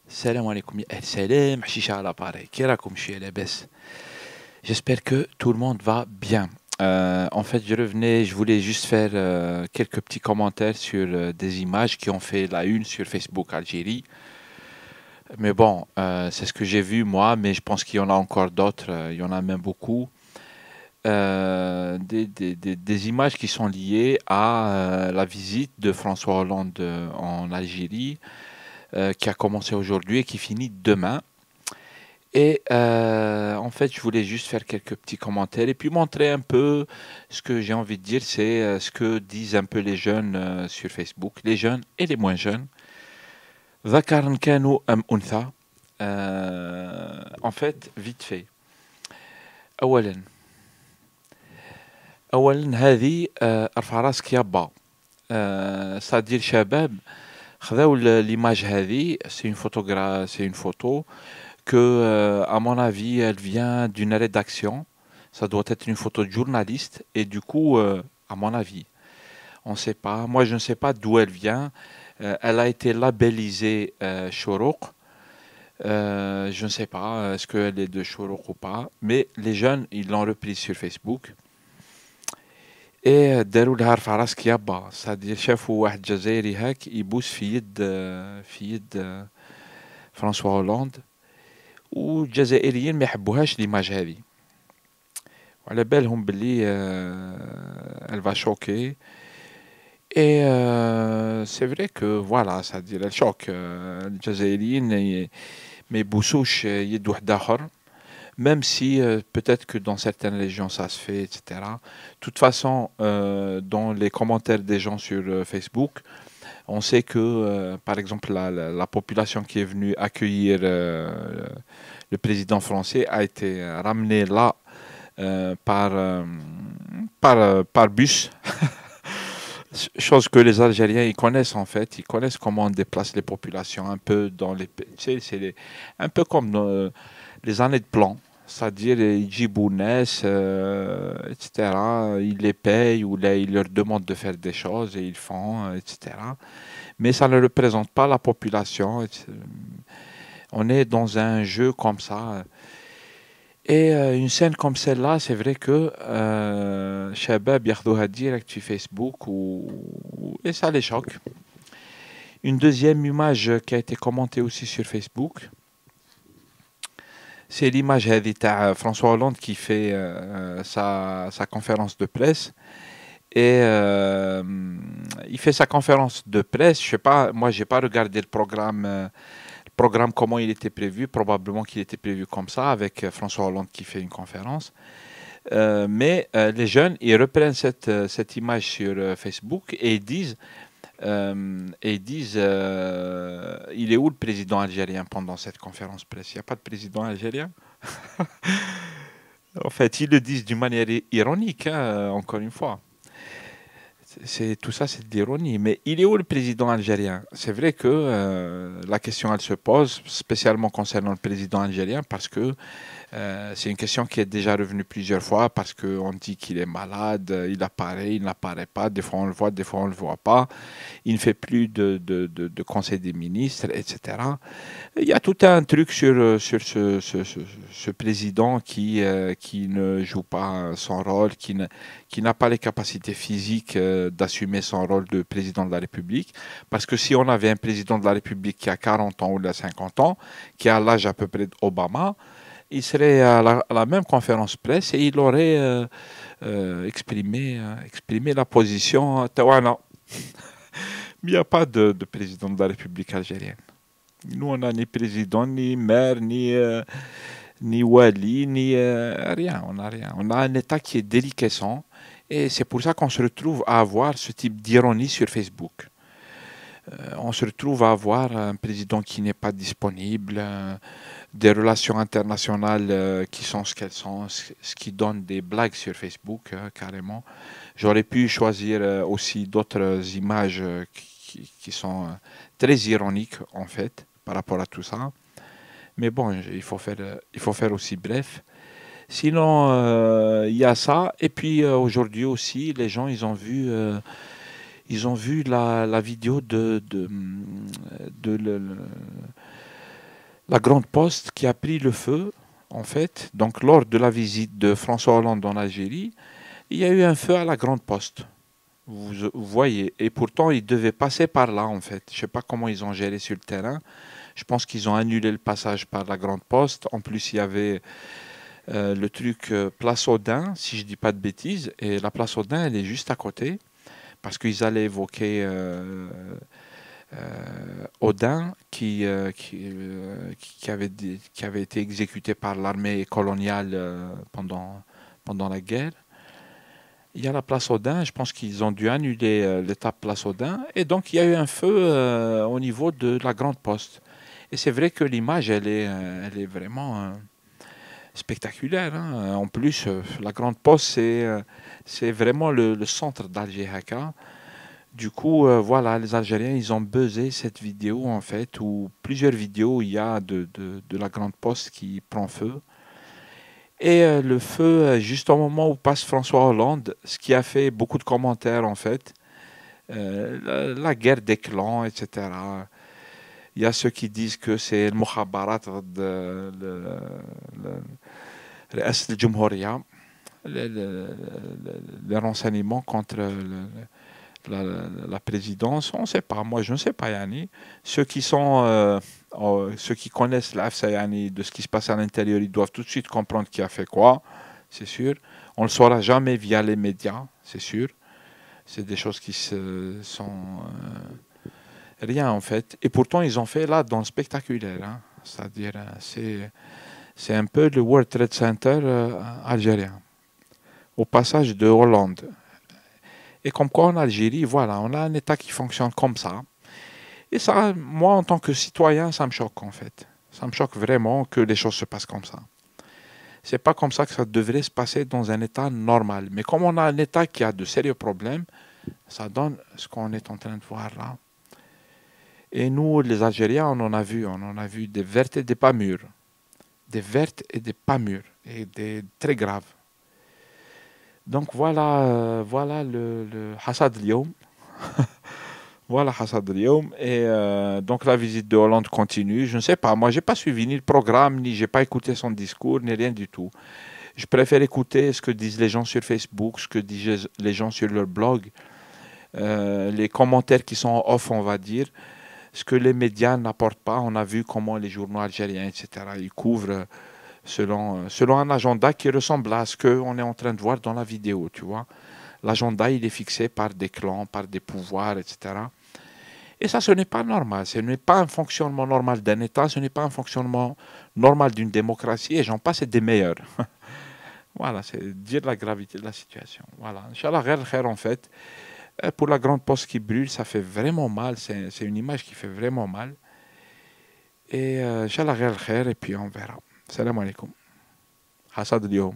Salam alaikum, salam, chicha à l'appareil. Kirakoum, je suis LBS. J'espère que tout le monde va bien. En fait, je voulais juste faire quelques petits commentaires sur des images qui ont fait la une sur Facebook Algérie. Mais bon, c'est ce que j'ai vu moi, mais je pense qu'il y en a encore d'autres, il y en a même beaucoup. Des images qui sont liées à la visite de François Hollande en Algérie, qui a commencé aujourd'hui et qui finit demain. Et en fait, je voulais juste faire quelques petits commentaires et puis montrer un peu ce que j'ai envie de dire, c'est ce que disent un peu les jeunes sur Facebook, les jeunes et les moins jeunes. ذكرا كانوا أم أنثى. En fait, vite fait. أولا هذه ارفع راسك يابا. c'est-à-dire شباب خذاو l'image هذه, c'est une photographie, c'est une photo que, à mon avis, elle vient d'une rédaction. Ça doit être une photo de journaliste. Et du coup, à mon avis, on ne sait pas. Moi, je ne sais pas d'où elle vient. Elle a été labellisée Chourouk. Je ne sais pas, est-ce qu'elle est de Chourouk ou pas. Mais les jeunes, ils l'ont reprise sur Facebook. Et داروا لها رفع راسك يابا. C'est-à-dire شافوا واحد جزائري هاك يبوس في يد فرانسوا هولاند. والجزائريين ما يحبوهاش ليماج هذه. وعلى بالهم باللي elle va choquer. Et c'est vrai que voilà, c'est-à-dire elle choque. الجزائريين ما يبوسوش يد واحد آخر. Même si peut-être que dans certaines régions ça se fait, etc. De toute façon, dans les commentaires des gens sur Facebook, on sait que, par exemple, la population qui est venue accueillir le président français a été ramenée là par bus. Chose que les Algériens ils connaissent en fait, ils connaissent comment on déplace les populations un peu dans les, tu sais, un peu comme dans, les années de plan, c'est-à-dire ils jibounès, etc. Ils les payent ou là, ils leur demandent de faire des choses et ils font, etc. Mais ça ne représente pas la population. On est dans un jeu comme ça. Et une scène comme celle-là, c'est vrai que Shabab ياخذوها direct sur Facebook et ça les choque. Une deuxième image qui a été commentée aussi sur Facebook, c'est l'image هذه تاع François Hollande qui fait sa conférence de presse. Et il fait sa conférence de presse. Je sais pas, moi j'ai pas regardé le programme comment il était prévu. Probablement qu'il était prévu comme ça, avec François Hollande qui fait une conférence. Mais les jeunes, ils reprennent cette image sur Facebook et ils disent, il est où le président algérien pendant cette conférence presse? Il n'y a pas de président algérien. En fait, ils le disent d'une manière ironique, hein, encore une fois. Tout ça, c'est de l'ironie. Mais il est où le président algérien? C'est vrai que la question, elle se pose, spécialement concernant le président algérien, parce que c'est une question qui est déjà revenue plusieurs fois parce qu'on dit qu'il est malade, il apparaît, il n'apparaît pas, des fois on le voit, des fois on ne le voit pas, il ne fait plus de conseil des ministres, etc. Il y a tout un truc sur ce président qui ne joue pas son rôle, qui n'a pas les capacités physiques d'assumer son rôle de président de la République. Parce que si on avait un président de la République qui a 40 ans ou 50 ans, qui a l'âge à peu près d'Obama, il serait à la même conférence presse et il aurait exprimé la position Tawana. Il n'y a pas de président de la République algérienne. Nous, on n'a ni président, ni maire, ni wali, ni rien. On n'a rien. On a un État qui est déliquescent et c'est pour ça qu'on se retrouve à avoir ce type d'ironie sur Facebook. On se retrouve à avoir un président qui n'est pas disponible, des relations internationales qui sont ce qu'elles sont, ce qui donne des blagues sur Facebook, carrément. J'aurais pu choisir aussi d'autres images qui sont très ironiques, en fait, par rapport à tout ça. Mais bon, il faut faire aussi bref. Sinon, il y a ça. Et puis aujourd'hui aussi, les gens, ils ont vu la vidéo de La Grande Poste qui a pris le feu, en fait. Donc, lors de la visite de François Hollande en Algérie, il y a eu un feu à la Grande Poste. Vous voyez. Et pourtant, ils devaient passer par là, en fait. Je ne sais pas comment ils ont géré sur le terrain. Je pense qu'ils ont annulé le passage par la Grande Poste. En plus, il y avait le truc Place Audin, si je ne dis pas de bêtises. Et la Place Audin, elle est juste à côté. Parce qu'ils allaient évoquer Audin qui avait été exécuté par l'armée coloniale pendant la guerre. Il y a la place Audin, je pense qu'ils ont dû annuler l'étape place Audin, et donc il y a eu un feu au niveau de la Grande Poste. Et c'est vrai que l'image, elle est vraiment spectaculaire, hein. En plus, la Grande Poste, c'est vraiment le centre d'Alger Haka. Du coup, voilà, les Algériens, ils ont buzzé cette vidéo, en fait, ou plusieurs vidéos il y a de la Grande Poste qui prend feu. Et le feu, juste au moment où passe François Hollande, ce qui a fait beaucoup de commentaires, en fait, la guerre des clans, etc. Il y a ceux qui disent que c'est le mukhabarat de رئاسة الجمهورية, les renseignements contre la présidence, on ne sait pas. Moi, je ne sais pas, Yani. Ceux qui connaissent l'AFSA, Yani, de ce qui se passe à l'intérieur, ils doivent tout de suite comprendre qui a fait quoi, c'est sûr. On ne le saura jamais via les médias, c'est sûr. C'est des choses qui sont rien, en fait. Et pourtant, ils ont fait là dans le spectaculaire, hein. C'est-à-dire, c'est un peu le World Trade Center algérien, au passage de Hollande. Et comme quoi en Algérie, voilà, on a un État qui fonctionne comme ça. Et ça, moi, en tant que citoyen, ça me choque en fait. Ça me choque vraiment que les choses se passent comme ça. C'est pas comme ça que ça devrait se passer dans un État normal. Mais comme on a un État qui a de sérieux problèmes, ça donne ce qu'on est en train de voir là. Et nous, les Algériens, on en a vu des vertes et des pas mûres. Des vertes et des pas mûres. Et des très graves. Donc voilà, voilà le Hassad Lyoum. Voilà Hassad Lyoum. Et donc la visite de Hollande continue. Je ne sais pas, moi j'ai pas suivi ni le programme, ni j'ai pas écouté son discours, ni rien du tout. Je préfère écouter ce que disent les gens sur Facebook, ce que disent les gens sur leur blog, les commentaires qui sont off, on va dire, ce que les médias n'apportent pas. On a vu comment les journaux algériens, etc., ils couvrent selon un agenda qui ressemble à ce qu'on est en train de voir dans la vidéo, tu vois. L'agenda, il est fixé par des clans, par des pouvoirs, etc. Et ça, ce n'est pas normal. Ce n'est pas un fonctionnement normal d'un État, ce n'est pas un fonctionnement normal d'une démocratie, et j'en passe, c'est des meilleurs. Voilà, c'est dire la gravité de la situation. Voilà. Inch'Allah, khair, khair, en fait. Pour la grande poste qui brûle, ça fait vraiment mal. C'est une image qui fait vraiment mal. Et Inch'Allah, khair, khair, et puis on verra. Salam alaikum. Hassad al